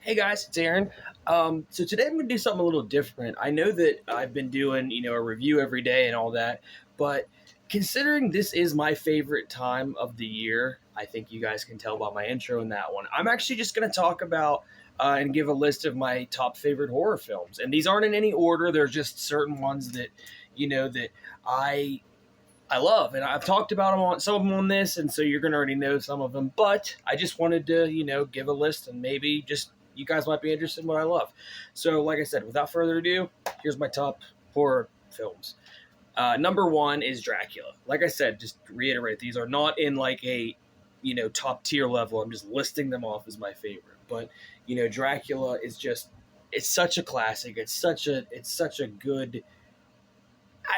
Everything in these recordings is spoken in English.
Hey guys, it's Aaron. So today I'm going to do something a little different. I know that I've been doing, a review every day and all that, but considering this is my favorite time of the year, I think you guys can tell by my intro in that one. I'm actually just going to talk about and give a list of my top favorite horror films, and these aren't in any order. They're just certain ones that, that I love, and I've talked about them on some of them on this, and so you're gonna already know some of them. But I just wanted to, give a list, and maybe just you guys might be interested in what I love. So, like I said, without further ado, here's my top horror films. Number one is Dracula. Like I said, just to reiterate, these are not in like a top tier level. I'm just listing them off as my favorite. But Dracula is just it's such a classic. It's such a good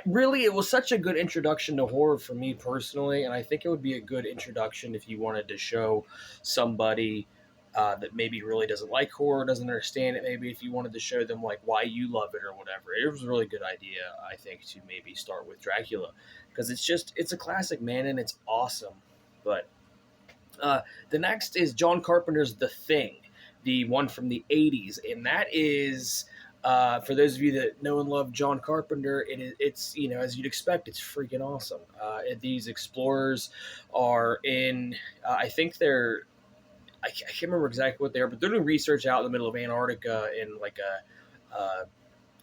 it was such a good introduction to horror for me personally, and I think it would be a good introduction if you wanted to show somebody that maybe really doesn't like horror, doesn't understand it. Maybe if you wanted to show them like why you love it or whatever, it was a really good idea. I think to maybe start with Dracula because it's a classic, man, and it's awesome. But the next is John Carpenter's The Thing, the one from the '80s, and that is for those of you that know and love John Carpenter, it's as you'd expect, it's freaking awesome. These explorers are in, I think they're, I can't remember exactly what they are, but they're doing research out in the middle of Antarctica in like a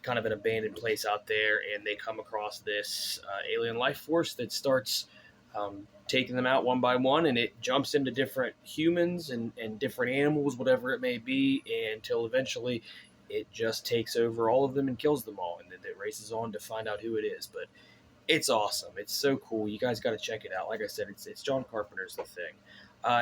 kind of an abandoned place out there, and they come across this alien life force that starts taking them out one by one, and it jumps into different humans and different animals, whatever it may be, until eventually it just takes over all of them and kills them all, and then it races on to find out who it is. But it's awesome. It's so cool. You guys got to check it out. Like I said, it's John Carpenter's The Thing.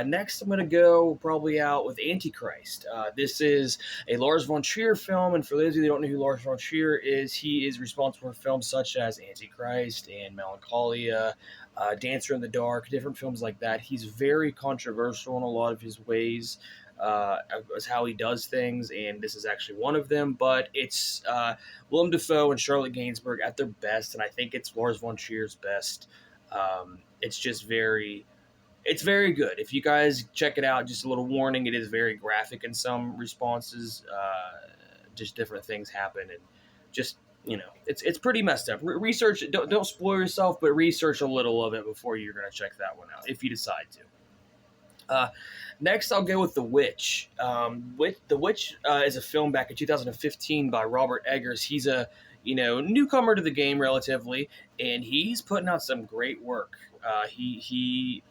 Next, I'm going to go probably out with Antichrist. This is a Lars von Trier film, and for those of you that don't know who Lars von Trier is, he is responsible for films such as Antichrist and Melancholia, Dancer in the Dark, different films like that. He's very controversial in a lot of his ways as how he does things, and this is actually one of them. But it's Willem Dafoe and Charlotte Gainsbourg at their best, and I think it's Lars von Trier's best. It's just it's very good. If you guys check it out, just a little warning: it is very graphic in some responses. Just different things happen, and just it's pretty messed up. Research, don't spoil yourself, but research a little of it before you're gonna check that one out if you decide to. Next, I'll go with The Witch. The Witch is a film back in 2015 by Robert Eggers. He's a newcomer to the game relatively, and he's putting out some great work. He's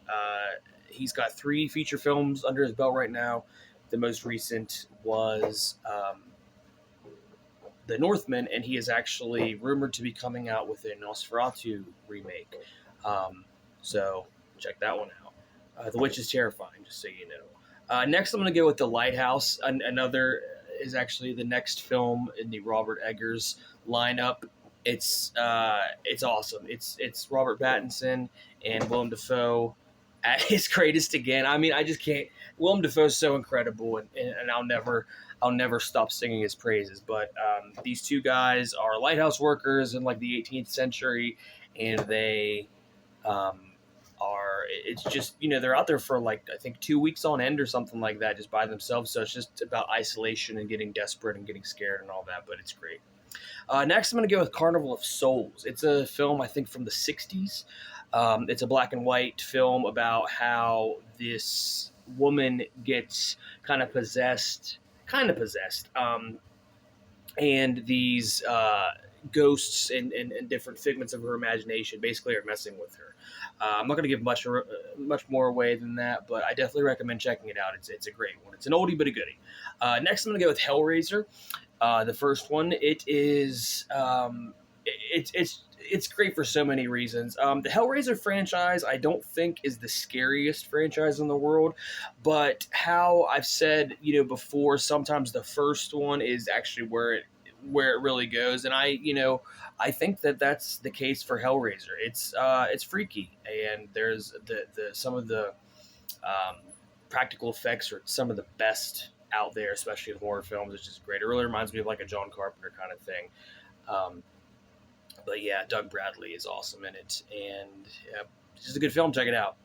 got 3 feature films under his belt right now. The most recent was The Northman, and he is actually rumored to be coming out with a Nosferatu remake. So check that one out. The Witch is terrifying, just so you know. Next, I'm going to go with The Lighthouse. Another is actually the next film in the Robert Eggers lineup. It's awesome. It's Robert Pattinson and Willem Dafoe at his greatest again. I mean, I just can't. Willem Dafoe is so incredible, and I'll never stop singing his praises. But these two guys are lighthouse workers in like the 18th century, and they it's just they're out there for like I think 2 weeks on end or something like that, just by themselves. So it's just about isolation and getting desperate and getting scared and all that. But it's great. Next, I'm going to go with Carnival of Souls. It's a film I think from the '60s. It's a black and white film about how this woman gets kind of possessed, and these ghosts and different figments of her imagination basically are messing with her. I'm not going to give much more away than that, but I definitely recommend checking it out. It's a great one. It's an oldie but a goodie. Next, I'm going to go with Hellraiser. The first one. It is it's great for so many reasons. The Hellraiser franchise, I don't think, is the scariest franchise in the world, but how I've said before, sometimes the first one is actually where it really goes, and I think that that's the case for Hellraiser. It's freaky, and there's the some of the practical effects are some of the best out there, especially in horror films. It's just great. It really reminds me of like a John Carpenter kind of thing. But yeah, Doug Bradley is awesome in it, and This is a good film. Check it out.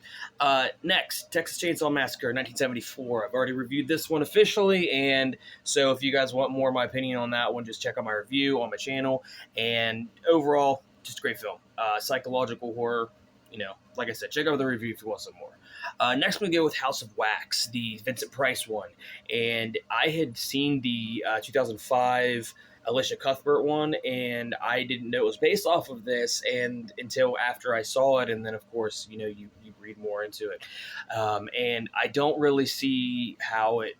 Next, Texas Chainsaw Massacre, 1974. I've already reviewed this one officially, and so if you guys want more of my opinion on that one, just check out my review on my channel. And overall, just a great film. Psychological horror. Like I said, check out the review if you want some more. Next, we go with House of Wax, the Vincent Price one, and I had seen the 2005 Alicia Cuthbert one, and I didn't know it was based off of this, and until after I saw it, and then of course, you read more into it, and I don't really see how it,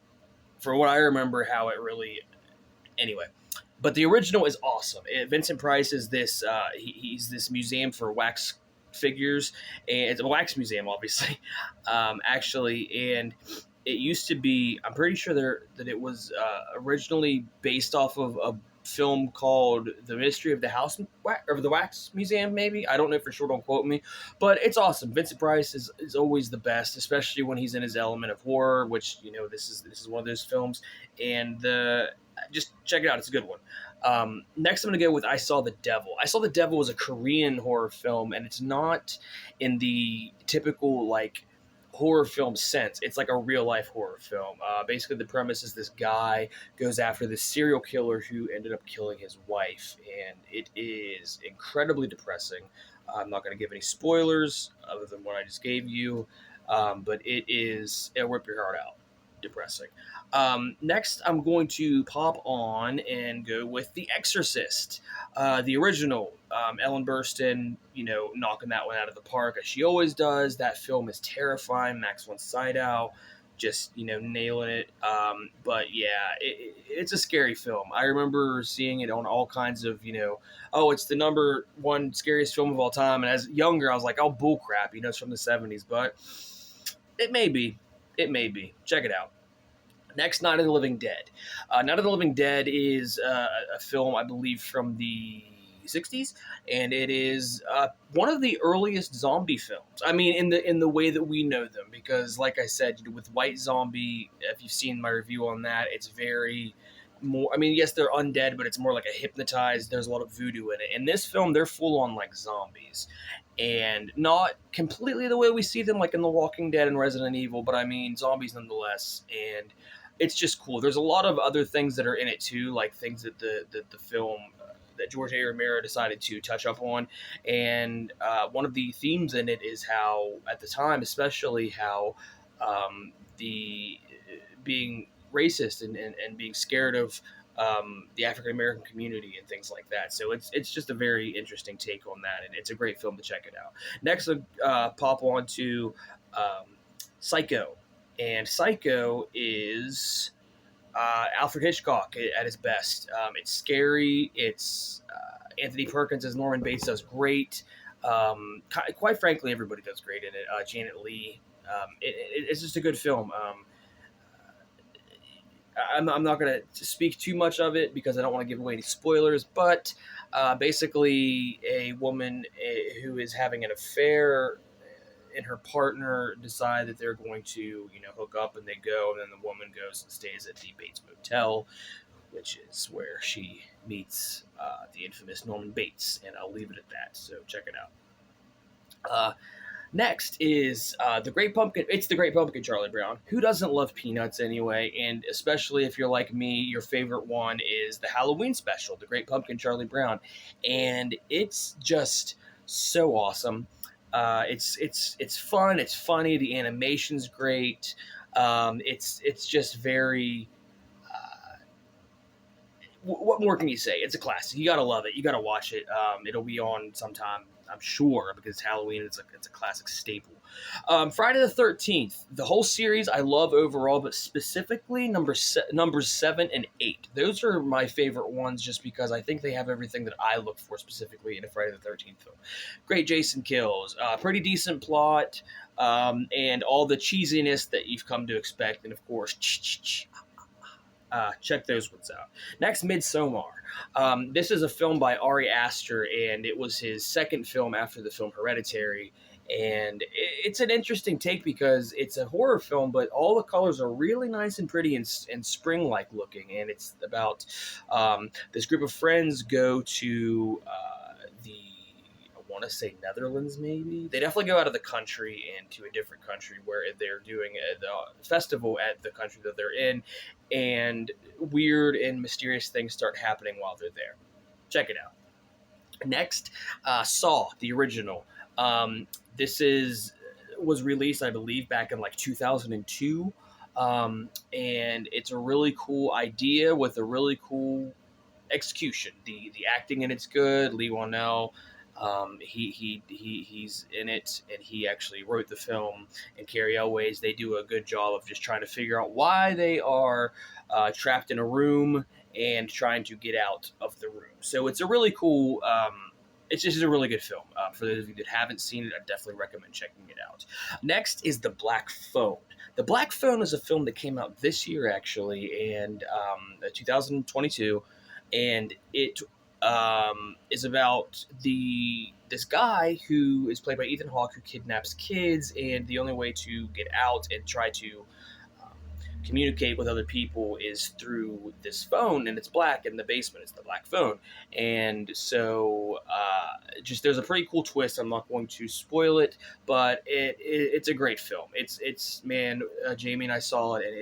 for what I remember, how it really, anyway. But the original is awesome. Vincent Price is this, he's this museum for wax figures, and it's a wax museum, obviously, actually, and it used to be, I'm pretty sure that it was originally based off of a film called The Mystery of the House, or the Wax Museum, maybe. I don't know for sure, don't quote me. But it's awesome. Vincent Price is always the best, especially when he's in his element of horror, which, this is one of those films. And just check it out. It's a good one. Next, I'm going to go with I Saw the Devil. I Saw the Devil was a Korean horror film, and it's not in the typical, like, horror film sense. It's like a real life horror film. Basically, the premise is this guy goes after this serial killer who ended up killing his wife, and it is incredibly depressing. I'm not going to give any spoilers other than what I just gave you, but it'll rip your heart out. Depressing. Next, I'm going to pop on and go with The Exorcist, the original. Ellen Burstyn, knocking that one out of the park as she always does. That film is terrifying. Max von Sydow, just nailing it. But yeah, it's a scary film. I remember seeing it on all kinds of it's the number one scariest film of all time. And as younger, I was like, oh, bullcrap. It's from the 70s, but it may be. It may be. Check it out. Next, Night of the Living Dead. Night of the Living Dead is a film, I believe, from the 60s, and it is one of the earliest zombie films. I mean, in the way that we know them, because, like I said, with White Zombie, if you've seen my review on that, it's very more. I mean, yes, they're undead, but it's more like a hypnotized. There's a lot of voodoo in it. In this film, they're full on like zombies. And not completely the way we see them, like in The Walking Dead and Resident Evil, but I mean zombies nonetheless. And it's just cool. There's a lot of other things that are in it too, like things that the film that George A. Romero decided to touch up on. And one of the themes in it is how, at the time, especially how the being racist and being scared of the African American community and things like that. So it's just a very interesting take on that, and it's a great film to check it out. Next, pop on to Psycho, and Psycho is Alfred Hitchcock at his best. It's scary. It's Anthony Perkins as Norman Bates does great. Quite frankly, everybody does great in it. Janet Leigh. It's just a good film. I'm not going to speak too much of it because I don't want to give away any spoilers, but basically a woman who is having an affair and her partner decide that they're going to, hook up, and they go, and then the woman goes and stays at the Bates Motel, which is where she meets the infamous Norman Bates, and I'll leave it at that, so check it out. Next is The Great Pumpkin. It's The Great Pumpkin, Charlie Brown. Who doesn't love Peanuts anyway? And especially if you're like me, your favorite one is the Halloween special, The Great Pumpkin, Charlie Brown. And it's just so awesome. It's fun. It's funny. The animation's great. It's just very. What more can you say? It's a classic. You gotta love it. You gotta watch it. It'll be on sometime, I'm sure, because Halloween it's a classic staple. Friday the 13th, the whole series I love overall, but specifically numbers 7 and 8. Those are my favorite ones, just because I think they have everything that I look for specifically in a Friday the 13th film. Great Jason kills, pretty decent plot, and all the cheesiness that you've come to expect, and of course, check those ones out. Next, Midsommar. This is a film by Ari Aster, and it was his second film after the film Hereditary. And it's an interesting take because it's a horror film, but all the colors are really nice and pretty and spring-like looking. And it's about this group of friends go to want to say Netherlands, maybe. They definitely go out of the country and to a different country where they're doing the festival at the country that they're in, and weird and mysterious things start happening while they're there. Check it out. Next, Saw, the original. This was released, I believe, back in like 2002. And it's a really cool idea with a really cool execution. The acting in it's good. Lee Whannell, he's in it, and he actually wrote the film. And Carrie Elways, they do a good job of just trying to figure out why they are trapped in a room and trying to get out of the room. So it's a really cool. It's just a really good film. For those of you that haven't seen it, I definitely recommend checking it out. Next is The Black Phone. The Black Phone is a film that came out this year, actually, and 2022, and it is about this guy who is played by Ethan Hawke, who kidnaps kids, and the only way to get out and try to communicate with other people is through this phone, and it's black in the basement. It's the black phone. And so just there's a pretty cool twist. I'm not going to spoil it, but it's a great film. It's man, Jamie and I saw it, and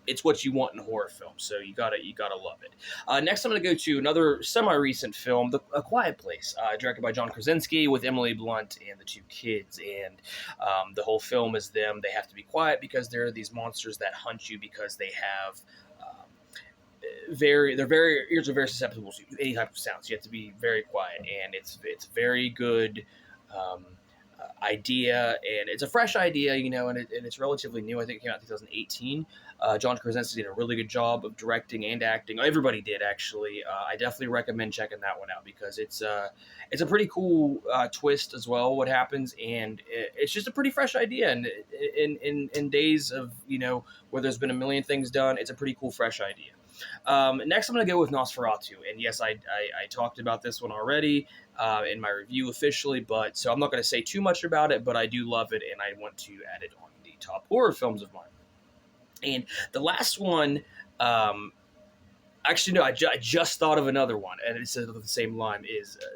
it's what you want in a horror film, so you gotta love it. Next, I'm gonna go to another semi-recent film, A Quiet Place, directed by John Krasinski with Emily Blunt and the two kids. And the whole film is them. They have to be quiet because there are these monsters that hunt you because they have their ears are very susceptible to any type of sounds. So you have to be very quiet, and it's very good. Idea, and it's a fresh idea, and it's relatively new. I think it came out in 2018. John Krasinski did a really good job of directing and acting. Everybody did, actually. I definitely recommend checking that one out because it's a pretty cool twist as well. What happens, and it's just a pretty fresh idea. And in days of where there's been a million things done, it's a pretty cool fresh idea. Next, I'm going to go with Nosferatu, and yes, I talked about this one already in my review officially, so I'm not going to say too much about it, but I do love it, and I want to add it on the top horror films of mine. And the last one, actually, no, I just thought of another one, and it's the same line.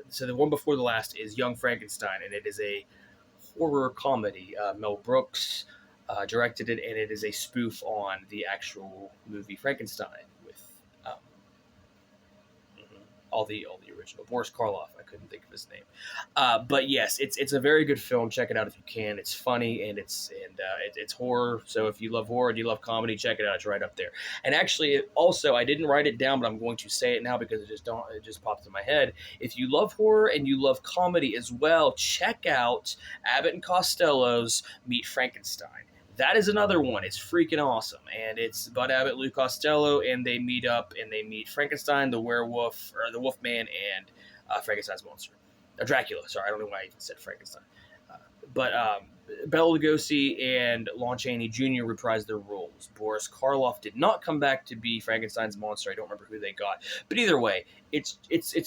So the one before the last is Young Frankenstein, and it is a horror comedy. Mel Brooks directed it, and it is a spoof on the actual movie Frankenstein with all the original. Boris Karloff, I couldn't think of his name, but yes, it's a very good film. Check it out if you can. It's funny, and it's horror. So if you love horror and you love comedy, check it out. It's right up there. And actually, also, I didn't write it down, but I'm going to say it now because it just popped in my head. If you love horror and you love comedy as well, check out Abbott and Costello's Meet Frankenstein. That is another one. It's freaking awesome. And it's Bud Abbott, Lou Costello, and they meet up and they meet Frankenstein, the werewolf, or the Wolfman, and Frankenstein's monster. Dracula. Sorry, I don't know why I even said Frankenstein. But Bela Lugosi and Lon Chaney Jr. reprised their roles. Boris Karloff did not come back to be Frankenstein's monster. I don't remember who they got. But either way, it's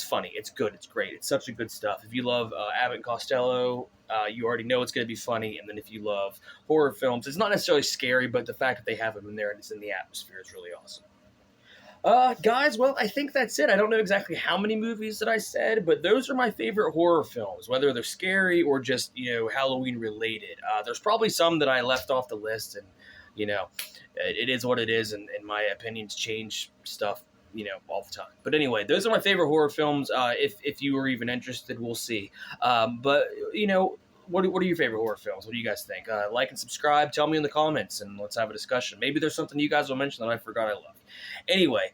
funny. It's good. It's great. It's such a good stuff. If you love Abbott and Costello, you already know it's going to be funny. And then if you love horror films, it's not necessarily scary, but the fact that they have them in there and it's in the atmosphere is really awesome. Guys, well, I think that's it. I don't know exactly how many movies that I said, but those are my favorite horror films, whether they're scary or just, Halloween related. There's probably some that I left off the list, and, it is what it is, and my opinions change stuff, all the time. But anyway, those are my favorite horror films. If you were even interested, we'll see. But, what are your favorite horror films? What do you guys think? Like and subscribe. Tell me in the comments, and let's have a discussion. Maybe there's something you guys will mention that I forgot I loved. Anyway,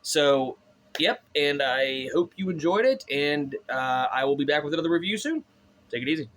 so, yep, and I hope you enjoyed it, and I will be back with another review soon. Take it easy.